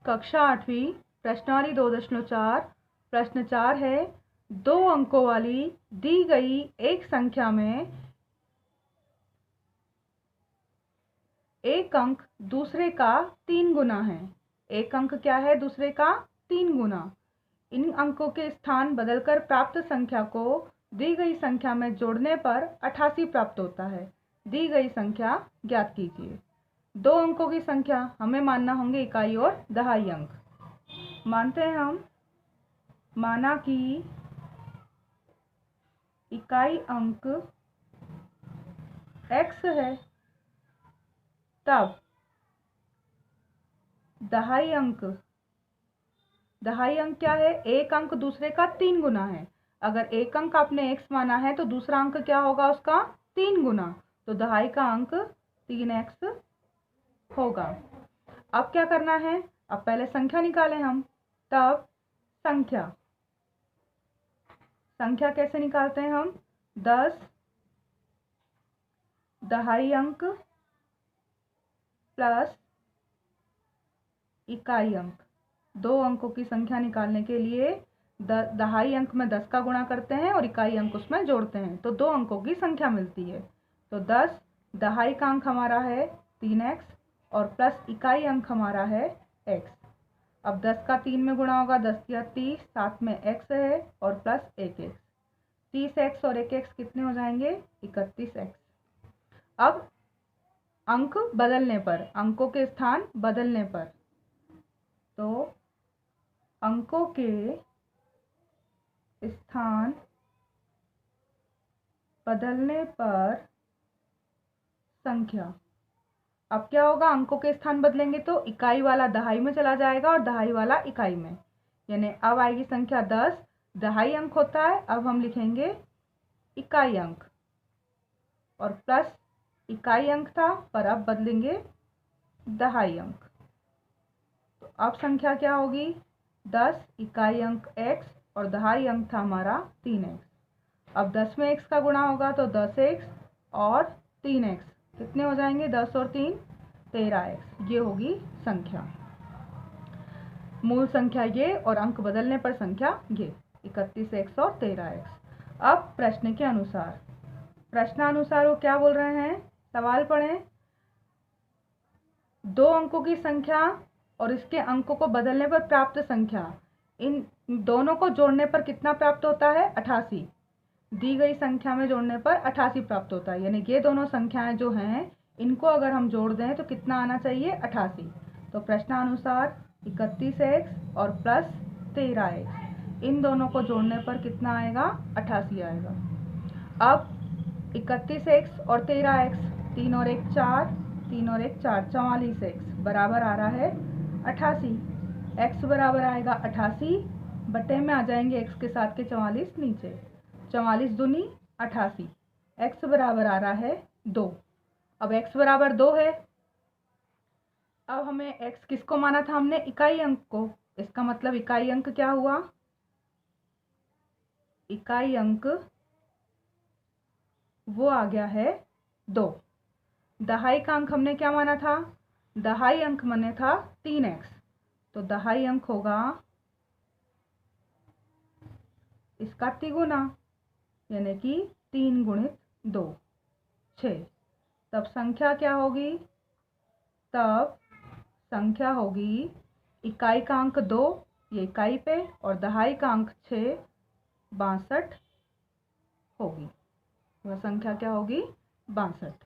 कक्षा 8वीं प्रश्नावली 2.4 प्रश्न 4 है। 2 अंकों वाली दी गई एक संख्या में एक अंक दूसरे का 3 गुना है। एक अंक क्या है? दूसरे का 3 गुना। इन अंकों के स्थान बदलकर प्राप्त संख्या को दी गई संख्या में जोड़ने पर 88 प्राप्त होता है। दी गई संख्या ज्ञात कीजिए। 2 अंकों की संख्या हमें मानना होंगे इकाई और दहाई अंक। मानते हैं हम, माना कि इकाई अंक x है, तब दहाई अंक क्या है? एक अंक दूसरे का 3 गुना है। अगर एक अंक आपने x माना है तो दूसरा अंक क्या होगा? उसका 3 गुना। तो दहाई का अंक 3x होगा। अब क्या करना है? अब पहले संख्या निकालें हम। तब संख्या कैसे निकालते हैं हम? 10 दहाई अंक प्लस इकाई अंक। 2 अंकों की संख्या निकालने के लिए दहाई अंक में 10 का गुणा करते हैं और इकाई अंक उसमें जोड़ते हैं तो 2 अंकों की संख्या मिलती है। तो 10 दहाई का अंक हमारा है 3x और प्लस इकाई अंक हमारा है x। अब 10 का 3 में गुणा होगा, 10 या 30, साथ में x है और प्लस 1x। 30x और 1x कितने हो जाएंगे? 31x। अब अंक बदलने पर, अंकों के स्थान बदलने पर, तो अंकों के स्थान बदलने पर संख्या, अब क्या होगा? अंकों के स्थान बदलेंगे तो इकाई वाला दहाई में चला जाएगा और दहाई वाला इकाई में, यानी अब आएगी संख्या 10। दहाई अंक होता है, अब हम लिखेंगे इकाई अंक और प्लस इकाई अंक था पर अब बदलेंगे दहाई अंक। तो अब संख्या क्या होगी? 10 इकाई अंक x और दहाई अंक था हमारा 3x। अब 10 में x का गुणा होगा तो 10x और 3x कितने हो जाएंगे? 10 और 3 13x। ये होगी संख्या, मूल संख्या ये और अंक बदलने पर संख्या ये, 31x और 13x। अब प्रश्न के अनुसार, प्रश्नानुसार वो क्या बोल रहे हैं? सवाल पढ़ें। 2 अंकों की संख्या और इसके अंकों को बदलने पर प्राप्त संख्या, इन दोनों को जोड़ने पर कितना प्राप्त होता है? 88। दी गई संख्या में जोड़ने पर 88 प्राप्त होता है, यानी ये दोनों संख्याएं जो हैं इनको अगर हम जोड़ दें तो कितना आना चाहिए? 88। तो प्रश्नानुसार 31x और प्लस 13x, इन दोनों को जोड़ने पर कितना आएगा? 88 आएगा। अब 31x और 13x, 3 और 1 4, 3 और 1 4, 44x बराबर आ रहा है 88। x बराबर आएगा 88, बटे में आ जाएंगे x के साथ के 44 नीचे, 44 दूनी 88, x बराबर आ रहा है 2। अब x बराबर 2 है। अब हमें x किसको माना था हमने? इकाई अंक को। इसका मतलब इकाई अंक क्या हुआ? इकाई अंक वो आ गया है 2। दहाई का अंक हमने क्या माना था? दहाई अंक माने था 3x, तो दहाई अंक होगा इसका तिगुना, यानी कि 3 गुणित 2 6। तब संख्या क्या होगी? तब संख्या होगी इकाई का अंक 2, ये इकाई पे, और दहाई का अंक 6, 62 होगी। वह संख्या क्या होगी? 62।